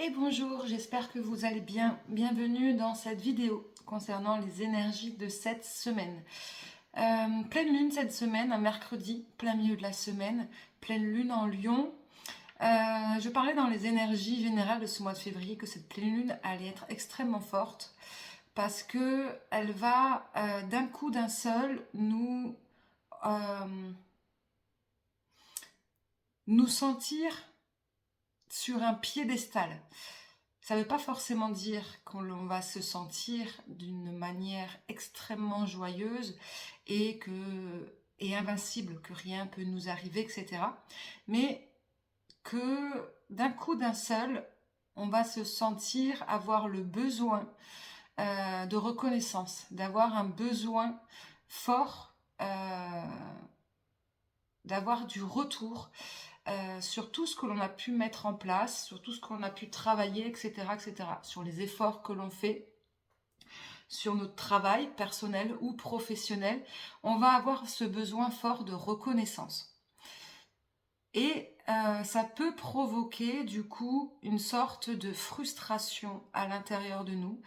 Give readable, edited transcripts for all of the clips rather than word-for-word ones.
Et bonjour, j'espère que vous allez bien. Bienvenue dans cette vidéo concernant les énergies de cette semaine. Pleine lune cette semaine, un mercredi, plein milieu de la semaine, pleine lune en Lion. Je parlais dans les énergies générales de ce mois de février que cette pleine lune allait être extrêmement forte parce que elle va d'un coup d'un seul nous sentir sur un piédestal. Ça ne veut pas forcément dire qu'on va se sentir d'une manière extrêmement joyeuse et invincible, que rien peut nous arriver, etc. Mais que d'un coup d'un seul, on va se sentir avoir le besoin de reconnaissance, d'avoir un besoin fort, d'avoir du retour sur tout ce que l'on a pu mettre en place, sur tout ce qu'on a pu travailler, etc., etc., sur les efforts que l'on fait, sur notre travail personnel ou professionnel, on va avoir ce besoin fort de reconnaissance. Et ça peut provoquer du coup une sorte de frustration à l'intérieur de nous.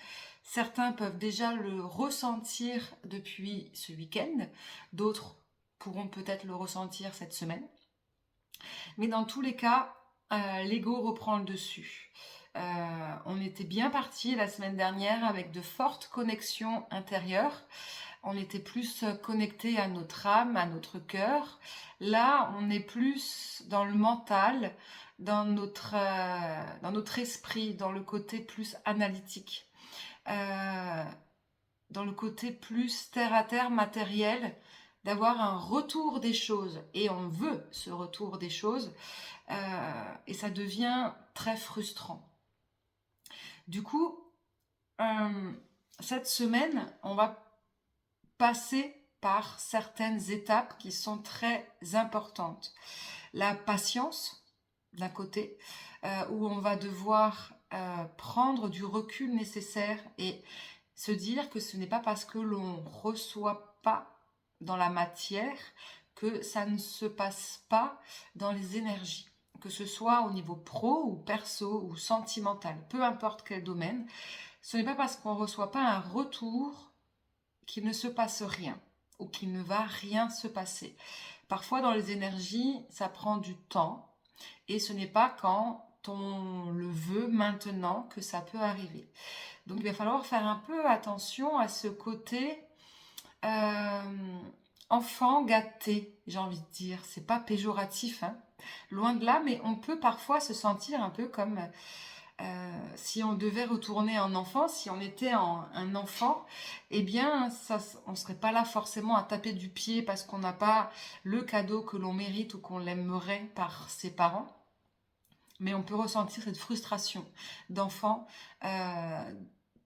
Certains peuvent déjà le ressentir depuis ce week-end, d'autres pourront peut-être le ressentir cette semaine. Mais dans tous les cas, l'ego reprend le dessus. On était bien parti la semaine dernière avec de fortes connexions intérieures. On était plus connecté à notre âme, à notre cœur. Là, on est plus dans le mental, dans notre esprit, dans le côté plus analytique, dans le côté plus terre à terre, matériel, d'avoir un retour des choses. Et on veut ce retour des choses. Et ça devient très frustrant. Du coup, cette semaine, on va passer par certaines étapes qui sont très importantes. La patience, d'un côté, où on va devoir prendre du recul nécessaire et se dire que ce n'est pas parce que l'on ne reçoit pas dans la matière que ça ne se passe pas dans les énergies, que ce soit au niveau pro ou perso ou sentimental, peu importe quel domaine. Ce n'est pas parce qu'on ne reçoit pas un retour qu'il ne se passe rien ou qu'il ne va rien se passer. Parfois dans les énergies, ça prend du temps et ce n'est pas quand on le veut maintenant que ça peut arriver. Donc il va falloir faire un peu attention à ce côté enfant gâté, j'ai envie de dire. C'est pas péjoratif, hein. Loin de là, mais on peut parfois se sentir un peu comme si on devait retourner en enfant, si on était un enfant, eh bien, on serait pas là forcément à taper du pied parce qu'on n'a pas le cadeau que l'on mérite ou qu'on l'aimerait par ses parents. Mais on peut ressentir cette frustration d'enfant,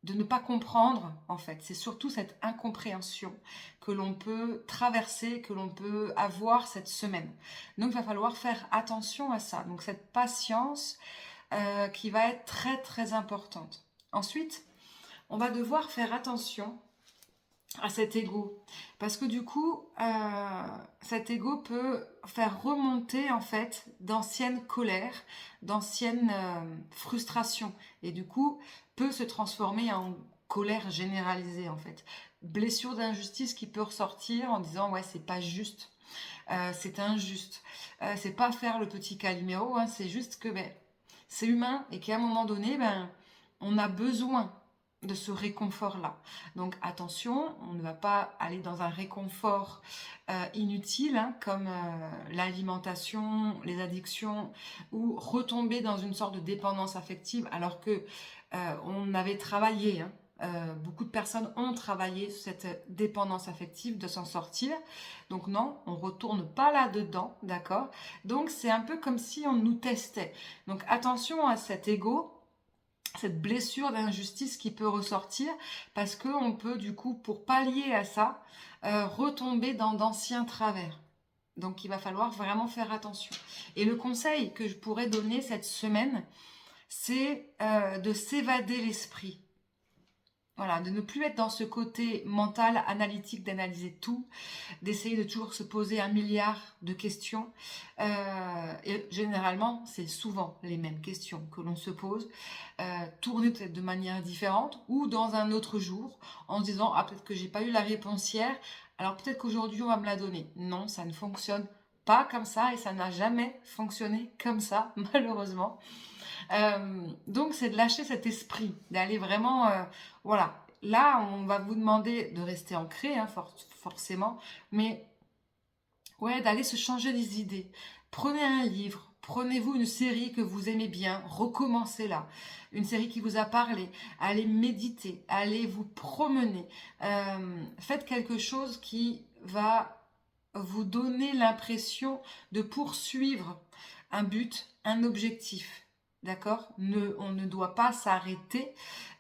de ne pas comprendre, en fait. C'est surtout cette incompréhension que l'on peut traverser, que l'on peut avoir cette semaine. Donc, il va falloir faire attention à ça. Donc, cette patience qui va être très, très importante. Ensuite, on va devoir faire attention à cet ego. Parce que du coup, cet ego peut faire remonter en fait d'anciennes colères, d'anciennes frustrations. Et du coup, peut se transformer en colère généralisée en fait. Blessure d'injustice qui peut ressortir en disant ouais c'est pas juste, c'est injuste. C'est pas faire le petit Calimero, hein, c'est juste que c'est humain et qu'à un moment donné, on a besoin de ce réconfort-là. Donc attention, on ne va pas aller dans un réconfort inutile, hein, comme l'alimentation, les addictions, ou retomber dans une sorte de dépendance affective, alors que on avait travaillé, hein, beaucoup de personnes ont travaillé sur cette dépendance affective, de s'en sortir. Donc non, on retourne pas là-dedans, d'accord? Donc c'est un peu comme si on nous testait. Donc attention à cet ego, cette blessure d'injustice qui peut ressortir, parce qu'on peut du coup, pour pallier à ça, retomber dans d'anciens travers. Donc il va falloir vraiment faire attention. Et le conseil que je pourrais donner cette semaine, c'est de s'évader l'esprit. Voilà, de ne plus être dans ce côté mental, analytique, d'analyser tout, d'essayer de toujours se poser un milliard de questions. Et généralement, c'est souvent les mêmes questions que l'on se pose, tournées peut-être de manière différente ou dans un autre jour, en se disant, ah peut-être que j'ai pas eu la réponse hier, alors peut-être qu'aujourd'hui on va me la donner. Non, ça ne fonctionne pas comme ça et ça n'a jamais fonctionné comme ça, malheureusement. Donc c'est de lâcher cet esprit, d'aller vraiment, voilà. Là, on va vous demander de rester ancré, hein, forcément, mais ouais, d'aller se changer les idées. Prenez un livre, prenez-vous une série que vous aimez bien, recommencez-la. Une série qui vous a parlé, allez méditer, allez vous promener. Faites quelque chose qui va vous donner l'impression de poursuivre un but, un objectif. D'accord? On ne doit pas s'arrêter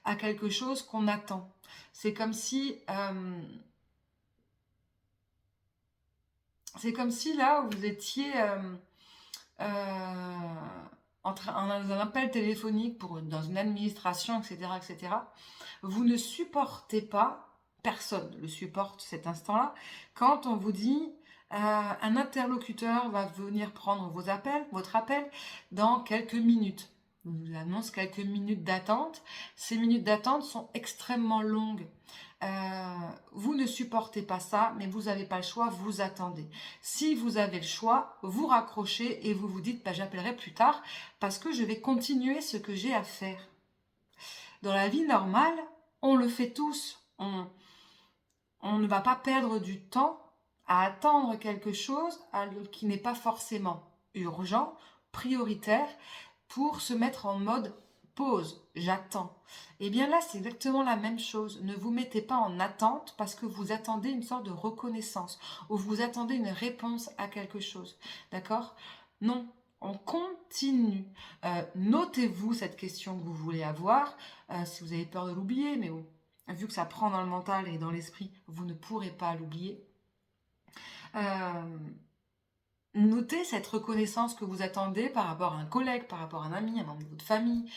à quelque chose qu'on attend. C'est comme si là, vous étiez euh, dans un appel téléphonique dans une administration, etc., etc. Vous ne supportez pas, personne ne le supporte cet instant-là, quand on vous dit un interlocuteur va venir prendre votre appel dans quelques minutes. On vous annonce quelques minutes d'attente. Ces minutes d'attente sont extrêmement longues. Vous ne supportez pas ça, mais vous n'avez pas le choix, vous attendez. Si vous avez le choix, vous raccrochez et vous vous dites, bah, j'appellerai plus tard parce que je vais continuer ce que j'ai à faire. Dans la vie normale, on le fait tous. On ne va pas perdre du temps à attendre quelque chose qui n'est pas forcément urgent, prioritaire, pour se mettre en mode pause, j'attends. Et bien là, c'est exactement la même chose. Ne vous mettez pas en attente parce que vous attendez une sorte de reconnaissance ou vous attendez une réponse à quelque chose. D'accord? Non, on continue. Notez-vous cette question que vous voulez avoir. Si vous avez peur de l'oublier, mais vu que ça prend dans le mental et dans l'esprit, vous ne pourrez pas l'oublier. Notez cette reconnaissance que vous attendez par rapport à un collègue, par rapport à un ami, un membre de votre famille,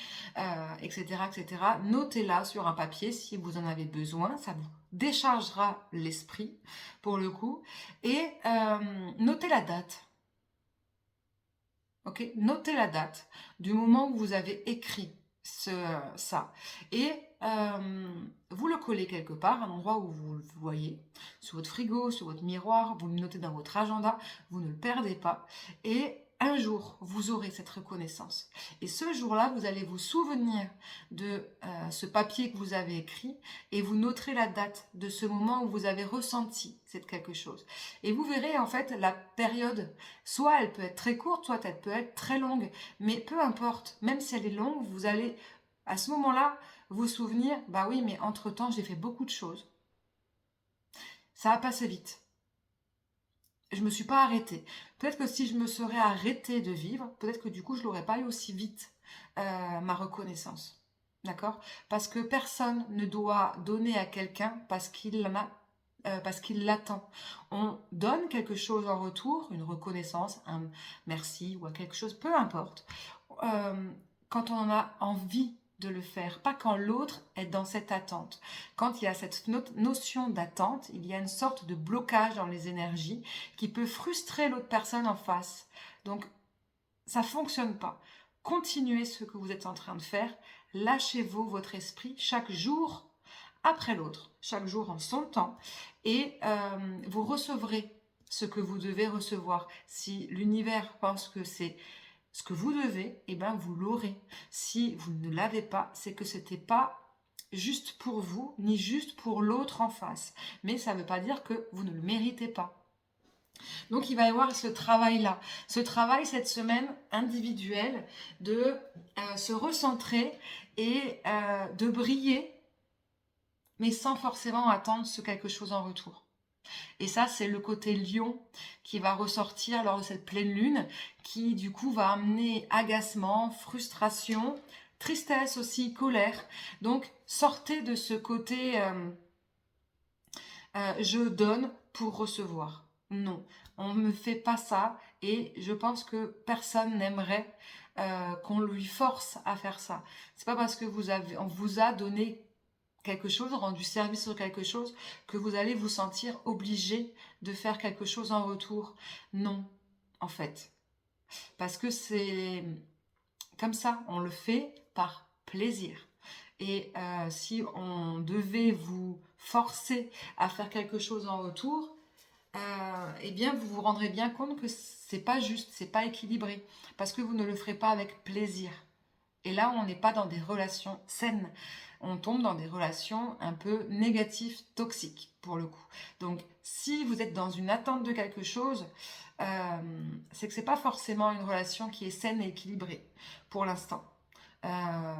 etc., etc. Notez-la sur un papier si vous en avez besoin. Ça vous déchargera l'esprit, pour le coup. Et notez la date. Ok, notez la date du moment où vous avez écrit ça. Et vous le collez quelque part, un endroit où vous le voyez, sur votre frigo, sur votre miroir, vous le notez dans votre agenda, vous ne le perdez pas. Et un jour, vous aurez cette reconnaissance. Et ce jour-là, vous allez vous souvenir de ce papier que vous avez écrit et vous noterez la date de ce moment où vous avez ressenti cette quelque chose. Et vous verrez en fait la période, soit elle peut être très courte, soit elle peut être très longue, mais peu importe, même si elle est longue, vous allez à ce moment-là vous souvenir, bah oui, mais entre-temps, j'ai fait beaucoup de choses. Ça a passé vite. Je me suis pas arrêtée. Peut-être que si je me serais arrêtée de vivre, peut-être que du coup, je l'aurais pas eu aussi vite, ma reconnaissance. D'accord? Parce que personne ne doit donner à quelqu'un parce qu'il l'attend. On donne quelque chose en retour, une reconnaissance, un merci ou quelque chose, peu importe, quand on en a envie de le faire, pas quand l'autre est dans cette attente. Quand il y a cette notion d'attente, il y a une sorte de blocage dans les énergies qui peut frustrer l'autre personne en face. Donc, ça fonctionne pas. Continuez ce que vous êtes en train de faire. Lâchez-vous votre esprit chaque jour après l'autre, chaque jour en son temps, et vous recevrez ce que vous devez recevoir. Si l'univers pense que c'est ce que vous devez, eh ben vous l'aurez. Si vous ne l'avez pas, c'est que c'était pas juste pour vous, ni juste pour l'autre en face. Mais ça ne veut pas dire que vous ne le méritez pas. Donc il va y avoir ce travail-là, ce travail cette semaine individuel de se recentrer et de briller, mais sans forcément attendre ce quelque chose en retour. Et ça, c'est le côté lion qui va ressortir lors de cette pleine lune, qui du coup va amener agacement, frustration, tristesse aussi, colère. Donc, sortez de ce côté je donne pour recevoir. Non, on ne me fait pas ça et je pense que personne n'aimerait qu'on lui force à faire ça. C'est pas parce que on vous a donné quelque chose, rendu service sur quelque chose, que vous allez vous sentir obligé de faire quelque chose en retour. Non, en fait. Parce que c'est comme ça, on le fait par plaisir. Et si on devait vous forcer à faire quelque chose en retour, eh bien vous vous rendrez bien compte que c'est pas juste, c'est pas équilibré, parce que vous ne le ferez pas avec plaisir. Et là, on n'est pas dans des relations saines. On tombe dans des relations un peu négatives, toxiques, pour le coup. Donc, si vous êtes dans une attente de quelque chose, c'est que c'est pas forcément une relation qui est saine et équilibrée, pour l'instant. Euh,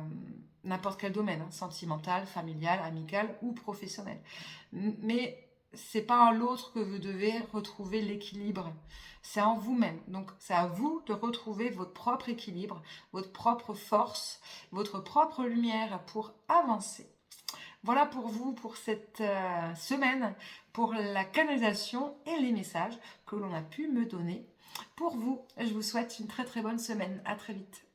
N'importe quel domaine, hein, sentimental, familial, amical ou professionnel. Mais c'est pas en l'autre que vous devez retrouver l'équilibre, c'est en vous-même. Donc c'est à vous de retrouver votre propre équilibre, votre propre force, votre propre lumière pour avancer. Voilà pour vous, pour cette semaine, pour la canalisation et les messages que l'on a pu me donner. Pour vous, je vous souhaite une très très bonne semaine. À très vite.